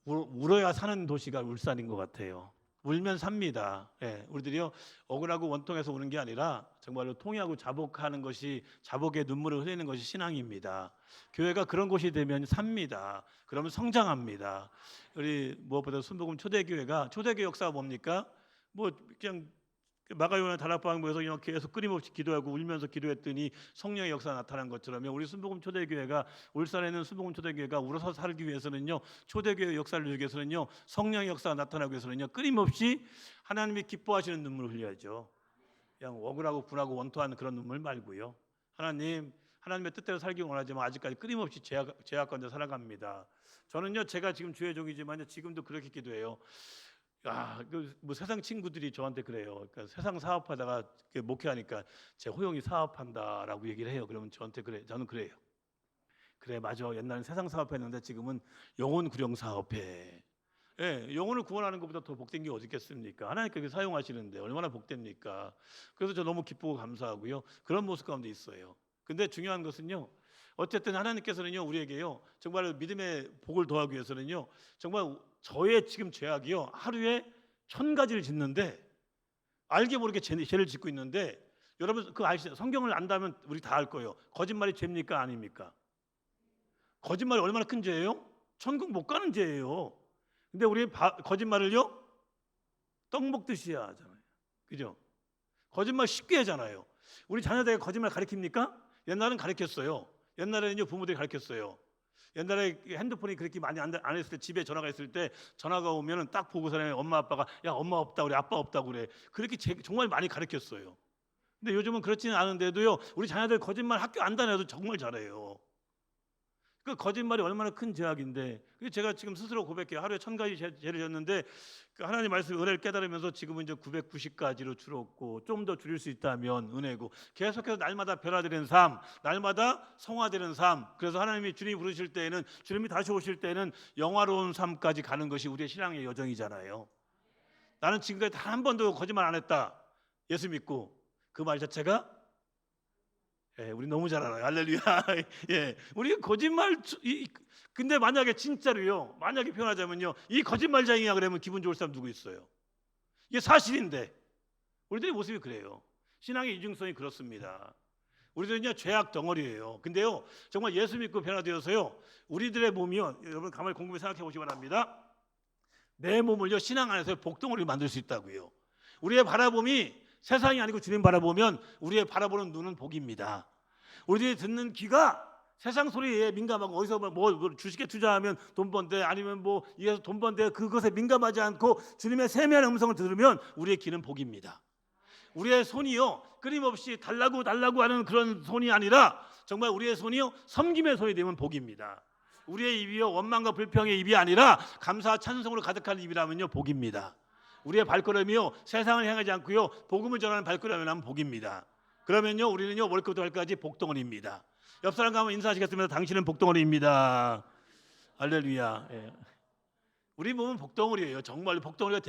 울어야 사는 도시가 울산인 것 같아요. 울면 삽니다. 예, 우리들이요 억울하고 원통해서 우는 게 아니라 정말로 통회하고 자복하는 것이, 자복의 눈물을 흘리는 것이 신앙입니다. 교회가 그런 곳이 되면 삽니다. 그러면 성장합니다. 우리 무엇보다 순복음 초대교회가, 초대교회 역사가 뭡니까? 뭐 그냥 마가요나 다락방 모여서 그냥 계속 끊임없이 기도하고 울면서 기도했더니 성령의 역사가 나타난 것처럼요, 우리 순복음 초대교회가, 울산에 있는 순복음 초대교회가 울어서 살기 위해서는요, 초대교회 역사를 누리기 위해서는요, 성령의 역사가 나타나기 위해서는요, 끊임없이 하나님이 기뻐하시는 눈물을 흘려야죠. 그냥 억울하고 분하고 원통하는 그런 눈물 말고요. 하나님의 뜻대로 살기 원하지만 아직까지 끊임없이 죄악 가운데 살아갑니다. 저는요, 제가 지금 주의 종이지만 지금도 그렇게 기도해요. 뭐 세상 친구들이 저한테 그래요. 그러니까 세상 사업하다가 목회하니까 제 호영이 사업한다라고 얘기를 해요. 그러면 저한테 그래, 저는 그래요. 그래, 맞아. 옛날엔 세상 사업했는데 지금은 영혼 구령 사업해. 예, 영혼을 구원하는 것보다 더 복된 게 어디 있겠습니까? 하나님께서 사용하시는데 얼마나 복됩니까? 그래서 저 너무 기쁘고 감사하고요. 그런 모습 가운데 있어요. 근데 중요한 것은요, 어쨌든 하나님께서는요, 우리에게요, 정말 믿음의 복을 더하기 위해서는요, 정말 저의 지금 죄악이요, 하루에 1000가지를 짓는데, 알게 모르게 죄를 짓고 있는데, 여러분 그거 아시죠? 성경을 안다면 우리 다 알 거예요. 거짓말이 죄입니까 아닙니까? 거짓말이 얼마나 큰 죄예요? 천국 못 가는 죄예요. 근데 우리 거짓말을요, 떡 먹듯이 하잖아요. 그죠? 거짓말 쉽게 하잖아요. 우리 자녀들에게 거짓말 가르칩니까? 옛날은 가르쳤어요. 옛날에는요, 부모들이 가르쳤어요. 옛날에 핸드폰이 그렇게 많이 안 했을 때, 집에 전화가 있을 때 전화가 오면은 딱 보고서는 엄마 아빠가, 야, 엄마 없다 그래, 아빠 없다고 그래. 그렇게 정말 많이 가르쳤어요. 근데 요즘은 그렇지는 않은데도요, 우리 자녀들 거짓말 학교 안 다녀도 정말 잘해요. 그 거짓말이 얼마나 큰 죄악인데, 제가 지금 스스로 고백해요. 하루에 1000가지 죄를 졌는데, 그 하나님 말씀 은혜를 깨달으면서 지금은 이제 990가지로 줄었고, 좀 더 줄일 수 있다면 은혜고, 계속해서 날마다 변화되는 삶, 날마다 성화되는 삶. 그래서 하나님이 주님이 부르실 때에는, 주님이 다시 오실 때에는 영화로운 삶까지 가는 것이 우리의 신앙의 여정이잖아요. 나는 지금까지 단 한 번도 거짓말 안 했다, 예수 믿고. 그 말 자체가, 예, 우리 너무 잘 알아요. 할렐루야. 예, 우리 거짓말. 근데 만약에 진짜로요, 만약에 표현하자면요, 이 거짓말쟁이야 그러면 기분 좋을 사람 누구 있어요? 이게 사실인데 우리들의 모습이 그래요. 신앙의 이중성이 그렇습니다. 우리들은요, 죄악 덩어리예요. 근데요, 정말 예수 믿고 변화되어서요, 우리들의 몸이요, 여러분 가만히 곰곰이 생각해 보시기 바랍니다. 내 몸을요, 신앙 안에서 복덩어리로 만들 수 있다고요. 우리의 바라봄이 세상이 아니고 주님 바라보면 우리의 바라보는 눈은 복입니다. 우리들이 듣는 귀가 세상 소리에 민감하고, 어디서 뭐 주식에 투자하면 돈 번대, 아니면 뭐 이에서 돈 번대, 그것에 민감하지 않고 주님의 세미한 음성을 들으면 우리의 귀는 복입니다. 우리의 손이요, 끊임없이 달라고 하는 그런 손이 아니라 정말 우리의 손이요, 섬김의 손이 되면 복입니다. 우리의 입이요, 원망과 불평의 입이 아니라 감사와 찬송으로 가득한 입이라면요, 복입니다. 우리의 발걸음이요, 세상을 향하지 않고요, 복음을 전하는 발걸음이라면 복입니다. 그러면요, 우리는요, 머리부터 발까지 복덩어리입니다. 옆 사람 가면 인사하시겠습니다. 당신은 복덩어리입니다. 할렐루야. 예. 우리 몸은 복덩어리예요. 정말 복덩어리가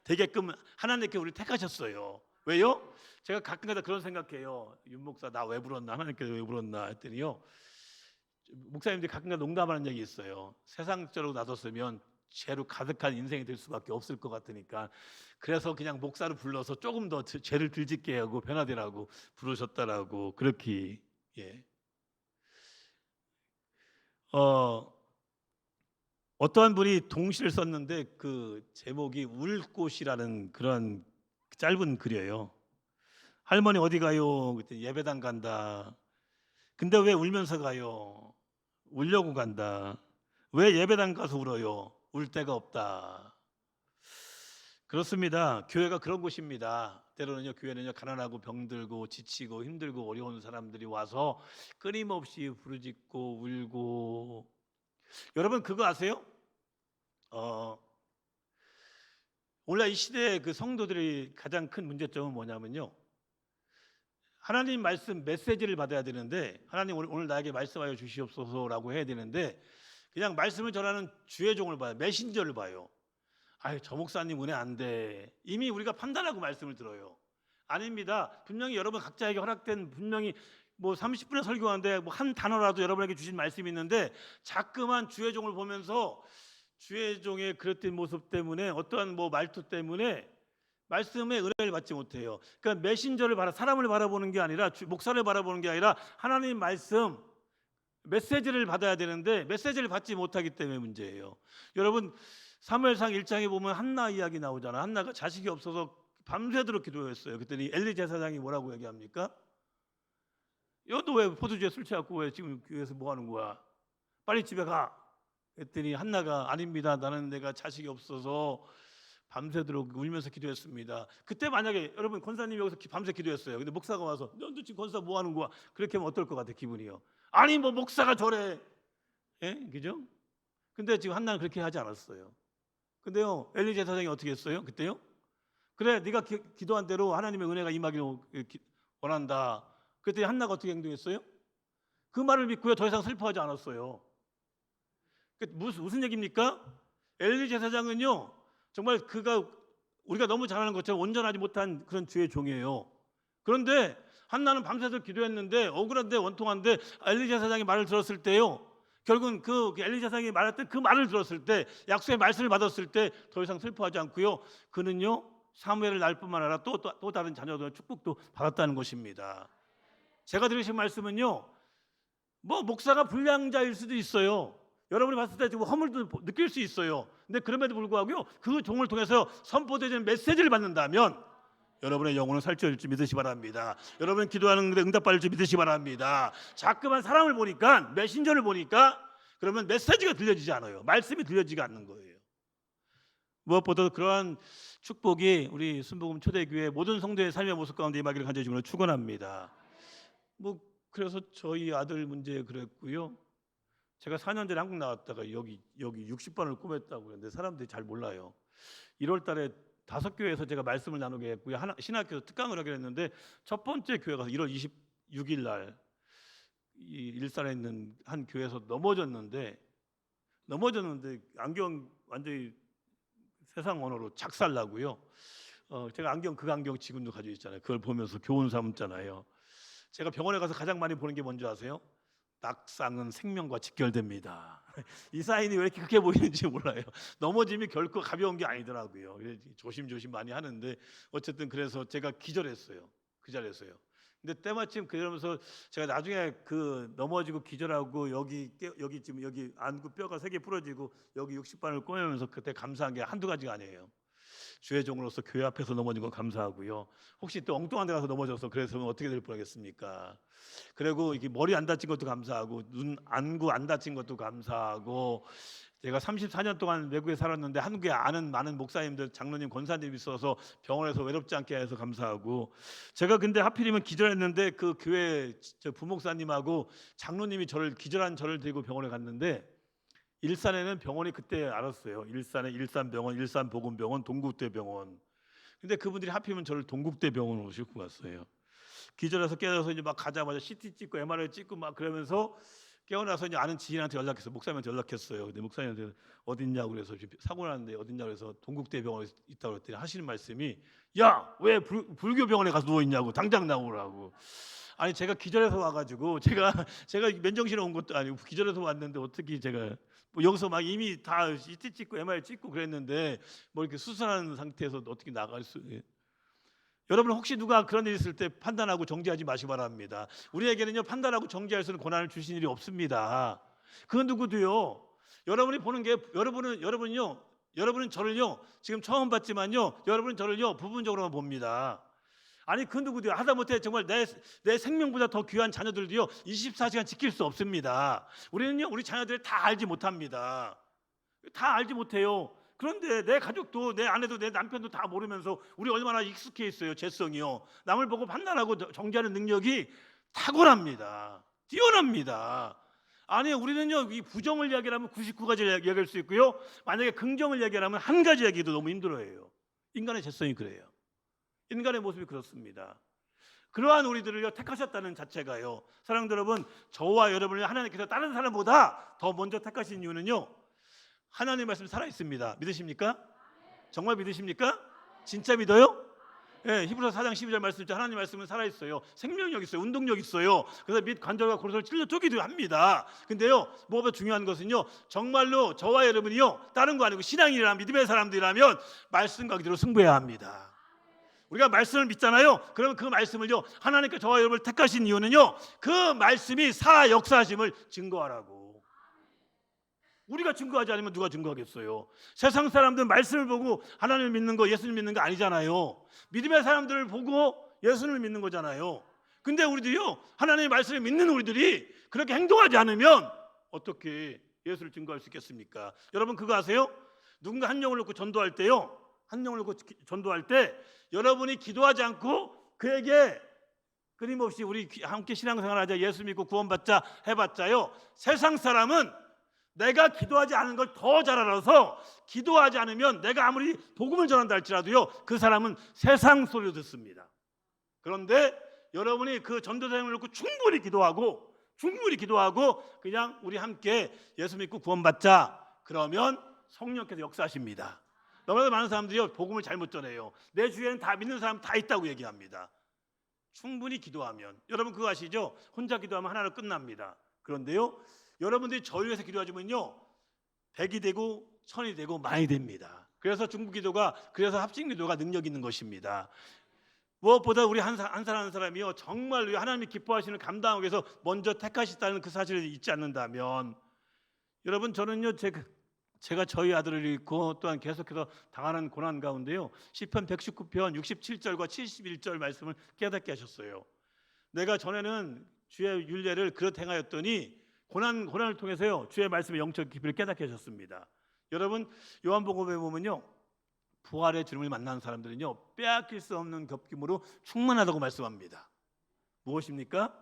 되게끔 하나님께 우리를 택하셨어요. 왜요? 제가 가끔가다 그런 생각해요. 윤 목사, 나 왜 불렀나? 하나님께서 왜 불렀나 했더니요, 목사님들이 가끔가다 농담하는 얘기 있어요. 세상적으로 놔뒀으면 죄로 가득한 인생이 될 수밖에 없을 것 같으니까, 그래서 그냥 목사를 불러서 조금 더 죄를 덜 짓게 하고 변화되라고 부르셨다라고. 그렇게. 예. 어떠한 분이 동시를 썼는데 그 제목이 울꽃이라는 그런 짧은 글이에요. 할머니 어디 가요? 그때 예배당 간다. 근데 왜 울면서 가요? 울려고 간다. 왜 예배당 가서 울어요? 울 데가 없다. 그렇습니다. 교회가 그런 곳입니다. 때로는요, 교회는요, 가난하고 병들고 지치고 힘들고 어려운 사람들이 와서 끊임없이 부르짖고 울고. 여러분 그거 아세요? 오늘 이 시대의 그 성도들이 가장 큰 문제점은 뭐냐면요, 하나님 말씀 메시지를 받아야 되는데, 하나님 오늘 나에게 말씀하여 주시옵소서라고 해야 되는데, 그냥 말씀을 전하는 주의 종을 봐요. 메신저를 봐요. 아유, 저 목사님 은혜 안 돼. 이미 우리가 판단하고 말씀을 들어요. 아닙니다. 분명히 여러분 각자에게 허락된 분명히 뭐 30분의 설교하는데 뭐 한 단어라도 여러분에게 주신 말씀이 있는데 자꾸만 주의 종을 보면서 주의 종의 그릇된 모습 때문에 어떠한 뭐 말투 때문에 말씀의 은혜를 받지 못해요. 그러니까 메신저를 사람을 바라보는 게 아니라 목사를 바라보는 게 아니라 하나님 말씀 메시지를 받아야 되는데 메시지를 받지 못하기 때문에 문제예요. 여러분 사무엘상 1장에 보면 한나 이야기 나오잖아. 한나가 자식이 없어서 밤새도록 기도했어요. 그랬더니 엘리 제사장이 뭐라고 얘기합니까? 너 왜 포도주에 술 취하고 왜 지금 교회에서 뭐 하는 거야? 빨리 집에 가. 그랬더니 한나가 아닙니다. 나는 내가 자식이 없어서 밤새도록 울면서 기도했습니다. 그때 만약에 여러분 권사님이 여기서 밤새 기도했어요. 근데 목사가 와서 너 지금 권사 뭐 하는 거야? 그렇게 하면 어떨 것 같아 기분이요? 아니 뭐 목사가 저래. 예? 그죠? 근데 지금 한나는 그렇게 하지 않았어요. 근데요 엘리 제사장이 어떻게 했어요? 그때요? 그래 네가 기도한 대로 하나님의 은혜가 임하기를 원한다. 그랬더니 한나가 어떻게 행동했어요? 그 말을 믿고요 더 이상 슬퍼하지 않았어요. 무슨 얘기입니까? 엘리 제사장은요 정말 그가 우리가 너무 잘 아는 것처럼 온전하지 못한 그런 주의 종이에요. 그런데 한나는 밤새도록 기도했는데 억울한데 원통한데 엘리 제사장이 말을 들었을 때요 결국은 그 엘리 제사장이 말했던 그 말을 들었을 때 약속의 말씀을 받았을 때 더 이상 슬퍼하지 않고요 그는요 사무엘을 낳을 뿐만 아니라 또 다른 자녀들의 축복도 받았다는 것입니다. 제가 들으신 말씀은요 뭐 목사가 불량자일 수도 있어요. 여러분이 봤을 때 지금 허물도 느낄 수 있어요. 근데 그럼에도 불구하고요 그 종을 통해서 선포되는 메시지를 받는다면 여러분의 영혼은 살찌울 줄 믿으시 바랍니다. 여러분 기도하는 데 응답받을 줄 믿으시 바랍니다. 자꾸만 사람을 보니까 메신저를 보니까 그러면 메시지가 들려지지 않아요. 말씀이 들려지지 않는 거예요. 무엇보다 그러한 축복이 우리 순복음 초대교회 모든 성도의 삶의 모습 가운데 임하기를 간절히 주님으로 축원합니다. 뭐 그래서 저희 아들 문제 그랬고요. 제가 4년 전에 한국 나왔다가 여기 60번을 꿈했다고 그랬는데 사람들이 잘 몰라요. 1월 달에 5교회에서 제가 말씀을 나누게 했고요. 신학교에서 특강을 하게 했는데 첫 번째 교회 가서 1월 26일 날 이 일산에 있는 한 교회에서 넘어졌는데 안경 완전히 세상 언어로 작살나고요. 제가 그 안경 지금도 가지고 있잖아요. 그걸 보면서 교훈 삼잖아요. 제가 병원에 가서 가장 많이 보는 게 뭔지 아세요? 낙상은 생명과 직결됩니다. 이 사인이 왜 이렇게 크게 보이는지 몰라요. 넘어짐이 결코 가벼운 게 아니더라고요. 조심조심 많이 하는데 어쨌든 그래서 제가 기절했어요. 그 자리에서요. 근데 때마침 그러면서 제가 나중에 그 넘어지고 기절하고 여기 지금 여기 안구 뼈가 3개 부러지고 여기 60반을 꼬매면서 그때 감사한 게 한두 가지가 아니에요. 주의 종으로서 교회 앞에서 넘어진 건 감사하고요. 혹시 또 엉뚱한 데 가서 넘어져서 그래서 어떻게 될 뻔하겠습니까? 그리고 이게 머리 안 다친 것도 감사하고 안구 안 다친 것도 감사하고 제가 34년 동안 외국에 살았는데 한국에 아는 많은 목사님들, 장로님, 권사님이 있어서 병원에서 외롭지 않게 해서 감사하고 제가 근데 하필이면 기절했는데 그 교회 부목사님하고 장로님이 기절한 저를 들고 병원에 갔는데 일산에는 병원이 그때 알았어요. 일산에 일산병원, 일산보건병원, 동국대병원. 근데 그분들이 하필이면 저를 동국대병원으로 싣고 갔어요. 기절해서 깨어나서 이제 막 가자마자 CT 찍고 MRI 찍고 막 그러면서 깨어나서 이제 아는 지인한테 연락했어요. 목사님한테 연락했어요. 근데 목사님한테 어딨냐고 그래서 사고 났는데 어딨냐고 그래서 동국대병원에 있다고 그랬더니 하시는 말씀이 야, 왜 불교 병원에 가서 누워 있냐고 당장 나오라고. 아니 제가 기절해서 와가지고 제가 맨정신에 온 것도 아니고 기절해서 왔는데 어떻게 제가 뭐 여기서 막 이미 다 CT 찍고 MRI 찍고 그랬는데 뭐 이렇게 수술하는 상태에서 어떻게 나갈 수? 여러분 혹시 누가 그런 일 있을 때 판단하고 정죄하지 마시기 바랍니다. 우리에게는요 판단하고 정죄할 수 있는 권한을 주신 일이 없습니다. 그 누구도요. 여러분이 보는 게 여러분은 저를요 지금 처음 봤지만요 여러분은 저를요 부분적으로만 봅니다. 아니 그 누구도요 하다못해 정말 내 생명보다 더 귀한 자녀들도요 24시간 지킬 수 없습니다. 우리는요 우리 자녀들을 다 알지 못합니다. 다 알지 못해요. 그런데 내 가족도 내 아내도 내 남편도 다 모르면서 우리 얼마나 익숙해 있어요. 죄성이요. 남을 보고 판단하고 정죄하는 능력이 탁월합니다. 뛰어납니다. 아니 우리는요 이 부정을 이야기하면 99가지를 이야기할 수 있고요. 만약에 긍정을 이야기하면 한 가지 이야기도 너무 힘들어해요. 인간의 죄성이 그래요. 인간의 모습이 그렇습니다. 그러한 우리들을 택하셨다는 자체가요. 사랑하는 여러분, 저와 여러분을 하나님께서 다른 사람보다 더 먼저 택하신 이유는요. 하나님의 말씀이 살아있습니다. 믿으십니까? 정말 믿으십니까? 진짜 믿어요? 예, 히브리서 4장 12절 말씀 있죠. 하나님 말씀은 살아있어요. 생명력 있어요. 운동력 있어요. 그래서 및 관절과 고리를 찔러 쪼기도 합니다. 근데요, 무엇보다 중요한 것은요, 정말로 저와 여러분이요, 다른 거 아니고 신앙인이라면, 믿음의 사람들이라면 말씀과 그대로 승부해야 합니다. 우리가 말씀을 믿잖아요. 그러면 그 말씀을요, 하나님께 저와 여러분을 택하신 이유는요, 그 말씀이 역사하심을 증거하라고. 우리가 증거하지 않으면 누가 증거하겠어요? 세상 사람들은 말씀을 보고 하나님을 믿는 거, 예수를 믿는 거 아니잖아요. 믿음의 사람들을 보고 예수를 믿는 거잖아요. 근데 우리들이요, 하나님의 말씀을 믿는 우리들이 그렇게 행동하지 않으면 어떻게 예수를 증거할 수 있겠습니까? 여러분 그거 아세요? 누군가 한 영을 놓고 전도할 때요, 한 영을 놓고 전도할 때 여러분이 기도하지 않고 그에게 끊임없이 우리 함께 신앙생활하자, 예수 믿고 구원받자 해봤자요, 세상 사람은 내가 기도하지 않은 걸 더 잘 알아서 기도하지 않으면 내가 아무리 복음을 전한다 할지라도요, 그 사람은 세상 소리를 듣습니다. 그런데 여러분이 그 전도사님을 놓고 충분히 기도하고 그냥 우리 함께 예수 믿고 구원받자, 그러면 성령께서 역사하십니다. 너무나도 많은 사람들이 복음을 잘못 전해요. 내 주위에는 다 믿는 사람 다 있다고 얘기합니다. 충분히 기도하면, 여러분 그거 아시죠? 혼자 기도하면 하나로 끝납니다. 그런데요, 여러분들이 저를 위해서 기도하시면요, 100이 되고 1000이 되고 많이 됩니다. 그래서 중국 기도가, 그래서 합심 기도가 능력 있는 것입니다. 무엇보다 우리 한 사람 한 사람이요, 정말로 하나님이 기뻐하시는 감당하기 위해서 먼저 택하셨다는 그 사실을 잊지 않는다면, 여러분 저는요, 제가 저희 아들을 잃고 또한 계속해서 당하는 고난 가운데요, 시편 119편 67절과 71절 말씀을 깨닫게 하셨어요. 내가 전에는 주의 율례를 그릇 행하였더니 고난을 통해서요, 주의 말씀의 영적 깊이를 깨닫게 하셨습니다. 여러분 요한복음에 보면요, 부활의 주님을 만나는 사람들은요, 빼앗길 수 없는 겹김으로 충만하다고 말씀합니다. 무엇입니까?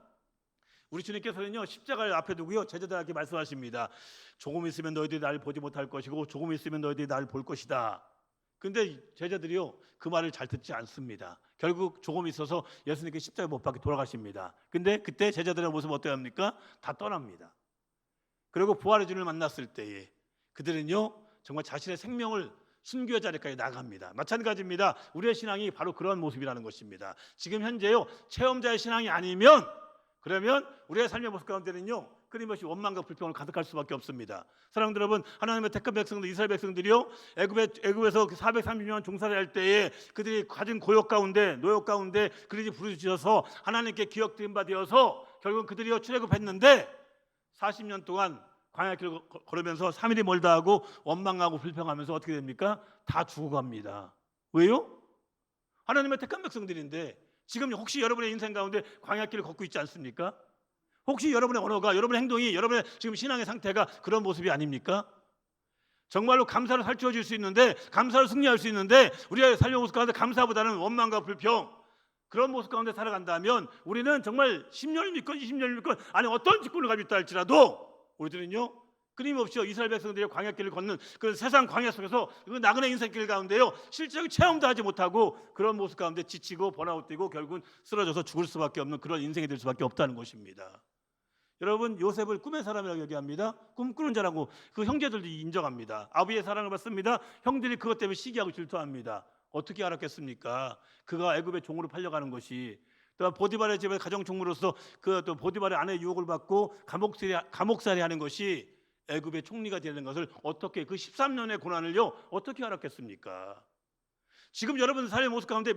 우리 주님께서는요, 십자가를 앞에 두고요, 제자들에게 말씀하십니다. 조금 있으면 너희들이 나를 보지 못할 것이고 조금 있으면 너희들이 나를 볼 것이다. 근데 제자들이요, 그 말을 잘 듣지 않습니다. 결국 조금 있어서 예수님께 십자가에 못 박혀 돌아가십니다. 근데 그때 제자들의 모습 어떠합니까? 다 떠납니다. 그리고 부활의 주님을 만났을 때에 그들은요, 정말 자신의 생명을 순교의 자리까지 나갑니다. 마찬가지입니다. 우리의 신앙이 바로 그런 모습이라는 것입니다. 지금 현재요, 체험자의 신앙이 아니면, 그러면 우리의 삶의 모습 가운데는요, 끊임없이 원망과 불평을 가득할 수밖에 없습니다. 사랑하는 여러분, 하나님의 택한 백성들, 이스라엘 백성들이요, 애굽에서 430년 종살이 할 때에 그들이 가진 고역 가운데, 노역 가운데 그들이 부르짖어서 하나님께 기억드린 바 되어서 결국 그들이요, 출애굽했는데 40년 동안 광야길을 걸으면서 3일이 멀다 하고 원망하고 불평하면서 어떻게 됩니까? 다 죽어갑니다. 왜요? 하나님의 택한 백성들인데. 지금 혹시 여러분의 인생 가운데 광야길을 걷고 있지 않습니까? 혹시 여러분의 언어가, 여러분의 행동이, 여러분의 지금 신앙의 상태가 그런 모습이 아닙니까? 정말로 감사를 살펴줄 수 있는데, 감사를 승리할 수 있는데, 우리의 삶의 모습 가운데 감사보다는 원망과 불평, 그런 모습 가운데 살아간다면 우리는 정말 10년을 믿건 20년을 믿건, 아니 어떤 직분을 가지고 있다 할지라도 우리들은요, 끊임없이 이스라엘 백성들이 광야길을 걷는 그 세상 광야 속에서 그 나그네 인생길 가운데요, 실제로 체험도 하지 못하고 그런 모습 가운데 지치고 번아웃되고 결국은 쓰러져서 죽을 수밖에 없는 그런 인생이 될 수밖에 없다는 것입니다. 여러분, 요셉을 꿈의 사람이라고 얘기합니다. 꿈꾸는 자라고 그 형제들도 인정합니다. 아버지의 사랑을 받습니다. 형들이 그것 때문에 시기하고 질투합니다. 어떻게 알았겠습니까? 그가 애굽의 종으로 팔려가는 것이, 또 보디발의 집에 가정 총무로서 그 또 보디발의 아내의 유혹을 받고 감옥살이 하는 것이 애굽의 총리가 되는 것을 어떻게, 그 13년의 고난을요, 어떻게 알았겠습니까? 지금 여러분 삶의 모습 가운데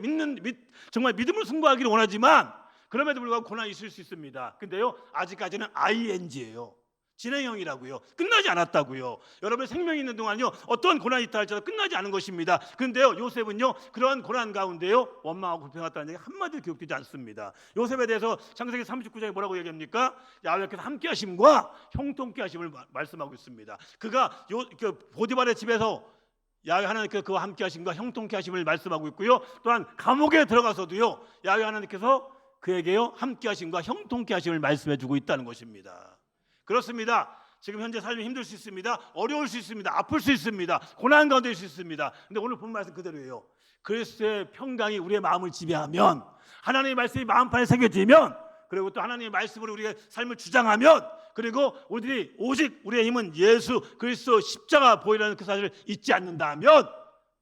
정말 믿음을 승부하기를 원하지만 그럼에도 불구하고 고난이 있을 수 있습니다. 근데요, 아직까지는 ING예요. 진행형이라고요. 끝나지 않았다고요. 여러분의 생명이 있는 동안요, 어떤 고난이 있다 할지라도 끝나지 않은 것입니다. 그런데요, 요셉은요, 그러한 고난 가운데요, 원망하고 불평했다는 얘기 한마디도 기록되지 않습니다. 요셉에 대해서 창세기 39장에 뭐라고 얘기합니까? 야훼께서 함께 하심과 형통케 하심을 말씀하고 있습니다. 그가 보디발의 집에서 야훼 하나님께서 그와 함께 하심과 형통케 하심을 말씀하고 있고요, 또한 감옥에 들어가서도요, 야훼 하나님께서 그에게요, 함께 하심과 형통케 하심을 말씀해 주고 있다는 것입니다. 그렇습니다. 지금 현재 삶이 힘들 수 있습니다. 어려울 수 있습니다. 아플 수 있습니다. 고난 가운데 있을 수 있습니다. 근데 오늘 본 말씀 그대로예요. 그리스도의 평강이 우리의 마음을 지배하면, 하나님의 말씀이 마음판에 새겨지면, 그리고 또 하나님의 말씀으로 우리의 삶을 주장하면, 그리고 우리들이 오직 우리의 힘은 예수 그리스도 십자가 보이라는 그 사실을 잊지 않는다면,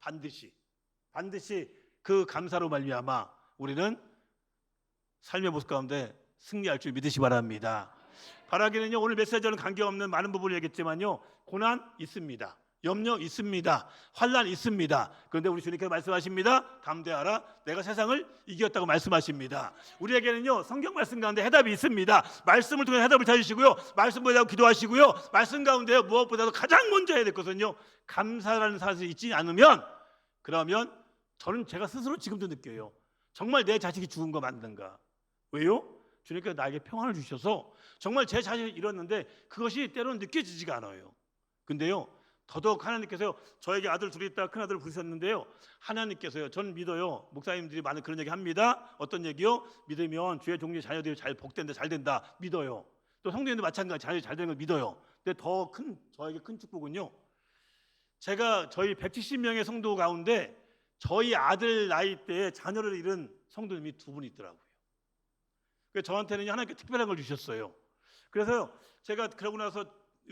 반드시 그 감사로 말미암아 우리는 삶의 모습 가운데 승리할 줄 믿으시 바랍니다. 바라기는요, 오늘 메시지와는 관계없는 많은 부분을 얘기했지만요, 고난 있습니다. 염려 있습니다. 환난 있습니다. 그런데 우리 주님께서 말씀하십니다. 담대하라, 내가 세상을 이겼다고 말씀하십니다. 우리에게는요, 성경 말씀 가운데 해답이 있습니다. 말씀을 통해 해답을 찾으시고요, 말씀 보자고 기도하시고요, 말씀 가운데 무엇보다도 가장 먼저 해야 될 것은요, 감사라는 사실이 있지 않으면, 그러면 저는 제가 스스로 지금도 느껴요. 정말 내 자식이 죽은 거 맞는가? 왜요? 주님께서 나에게 평안을 주셔서 정말 제 자신을 잃었는데 그것이 때로는 느껴지지가 않아요. 근데요, 더더욱 하나님께서요, 저에게 아들 둘이 있다 큰 아들을 부르셨는데요, 하나님께서요, 저는 믿어요. 목사님들이 많은 그런 얘기 합니다. 어떤 얘기요? 믿으면 주의 종류의 자녀들이 잘 복된다, 잘 된다 믿어요. 또 성도님도 마찬가지, 자녀들이 잘 되는 걸 믿어요. 근데 더 큰, 저에게 큰 축복은요, 제가 저희 170명의 성도 가운데 저희 아들 나이 때에 자녀를 잃은 성도님이 2분 있더라고요. 그래서 저한테는 하나님께 특별한 걸 주셨어요. 그래서요, 제가 그러고 나서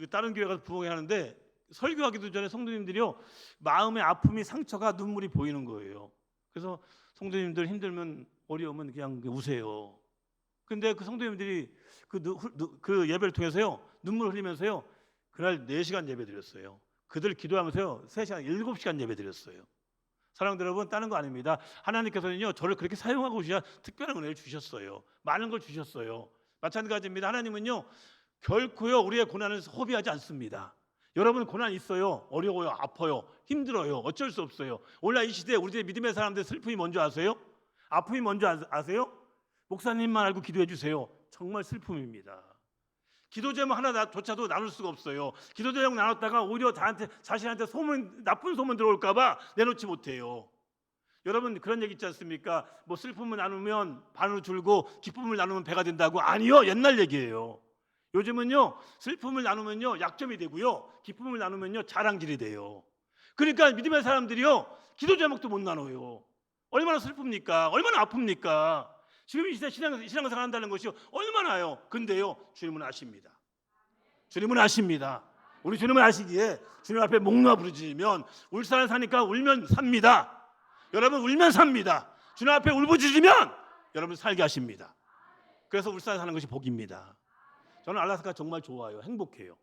다른 교회 가서 부흥회 하는데 설교하기도 전에 성도님들이요, 마음의 아픔이, 상처가, 눈물이 보이는 거예요. 그래서 성도님들 힘들면, 어려우면 그냥 우세요. 근데 그 성도님들이 그 예배를 통해서요, 눈물 흘리면서요, 그날 4시간 예배 드렸어요. 그들 기도하면서요, 3시간, 7시간 예배 드렸어요. 사랑하는 여러분, 다른 거 아닙니다. 하나님께서는요, 저를 그렇게 사용하고 계시자 특별한 은혜를 주셨어요. 많은 걸 주셨어요. 마찬가지입니다. 하나님은요, 결코요, 우리의 고난을 허비하지 않습니다. 여러분, 고난 있어요. 어려워요. 아파요. 힘들어요. 어쩔 수 없어요. 오늘 이 시대에 우리의 믿음의 사람들 슬픔이 뭔지 아세요? 아픔이 뭔지 아세요? 목사님만 알고 기도해 주세요. 정말 슬픔입니다. 기도 제목 하나조차도 나눌 수가 없어요. 기도 제목 나눴다가 오히려 자신한테 나쁜 소문 들어올까 봐 내놓지 못해요. 여러분, 그런 얘기 있지 않습니까? 뭐 슬픔을 나누면 반으로 줄고 기쁨을 나누면 배가 된다고. 아니요, 옛날 얘기예요. 요즘은요, 슬픔을 나누면요, 약점이 되고요, 기쁨을 나누면요, 자랑질이 돼요. 그러니까 믿음의 사람들이요, 기도 제목도 못 나눠요. 얼마나 슬픕니까? 얼마나 아픕니까? 지금 이 시대 신앙생활 한다는 것이 얼마나요? 근데요, 주님은 아십니다. 주님은 아십니다. 우리 주님은 아시기에 주님 앞에 목 놓아 부르짖으면, 울산에 사니까 울면 삽니다. 여러분, 울면 삽니다. 주님 앞에 울부짖으면 여러분 살게 하십니다. 그래서 울산에 사는 것이 복입니다. 저는 알라스카 정말 좋아요. 행복해요.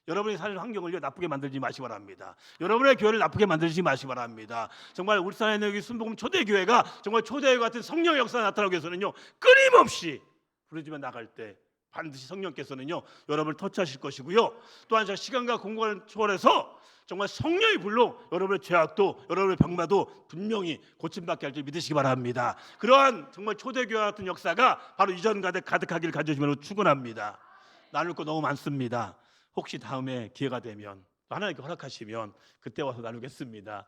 여러분이 사는 환경을 나쁘게 만들지 마시기 바랍니다. 여러분의 교회를 나쁘게 만들지 마시기 바랍니다. 정말 울산에 있는 여기 순복음 초대교회가 정말 초대교회 같은 성령의 역사가 나타나기 위해서는요, 끊임없이 부르짖어 나갈 때 반드시 성령께서는요, 여러분을 터치하실 것이고요, 또한 시간과 공간을 초월해서 정말 성령의 불로 여러분의 죄악도, 여러분의 병마도 분명히 고침받게 할 줄 믿으시기 바랍니다. 그러한 정말 초대교회 같은 역사가 바로 이전 가득하기를 간절히 축원합니다. 나눌 거 너무 많습니다. 혹시 다음에 기회가 되면, 하나님께 허락하시면 그때 와서 나누겠습니다.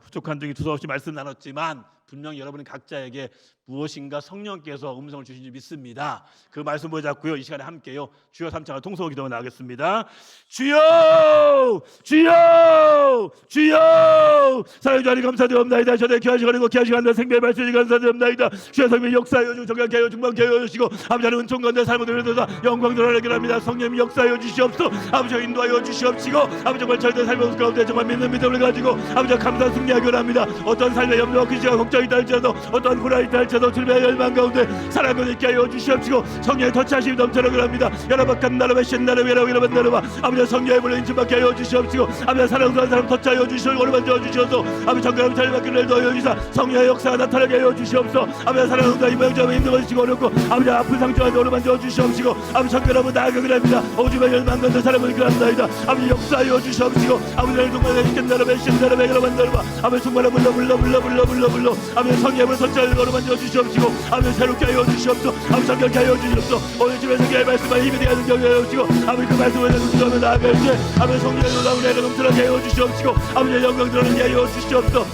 부족한 중에 두서없이 말씀 나눴지만 분명히 여러분 각자에게 무엇인가 성령께서 음성을 주신 줄 믿습니다. 그 말씀 보잡고요, 이 시간에 함께요, 주여 삼창을 통성으로 기도하며 나가겠습니다. 주여, 주여, 주여, 사랑의 주님 감사드립니다. 저의 귀한 시간이고 귀한 시간에 생명의 말씀이 감사드립니다. 주여 성령 역사하여 주시고 정결케 하여 중방케 하여 주시고, 아버지 하나님 은총 가운데 삶을 드려서 영광 드러나게 합니다. 성령님 역사하여 주시옵소서. 아버지 인도하여 주시옵시고, 아버지 정말 저희들 삶의 가운데 정말 믿는 믿음을 가지고 아버지 감사 승리하기 원합니다. 어떤 삶의 염려와 근심과 걱정이 있다 할지라도, 어떤 고난이 있다 할지라도 주님의 열망 가운데 사랑을 있게 하여 주시옵시고, 성령의 터치하심이 넘쳐나게 합니다. 여러분 간나라바 신나라 위라 위라 만나라바, 아버지 성령의 불로 인침받게 하여 주시옵시고, 아버지 사랑스러운 사람 터치하여 주시옵시고, 오늘 져 주시옵소서. 아버지 정결함 자리받기를 도와여 주시사 성령의 역사가 나타나게 하여 주시옵소서. 아버지 사랑스러운 사람 이모양자와 힘든 것이고 어렵고, 아버지 아픈 상처가 오늘 져 주시옵시고, 아버지 정결함은 나아가게 합니다. 오주의 열망 가운데 사랑을 이끌합니다. 아버지 역사하여 주시옵시고, 아버지 나를 정말 신나라바 신나라바 위라 만나라바, 아버지 정말 불러 아버지 성령을 터치하여 오늘 져 주시옵시고, 아버지 새롭게 하여 주시옵소서. 아버지 정결케 하여 주시옵소서. 오늘 집에 성령의 말씀과 힘이 되게 하는 경험을 하여 주시고, 아버지 그 말씀을 누구하며 나아갈 때 아버지 성령의 놀라운 은혜가 넘쳐나게 하여 주시옵시고, 아버지 영광 드러나게 하여 주시옵소서.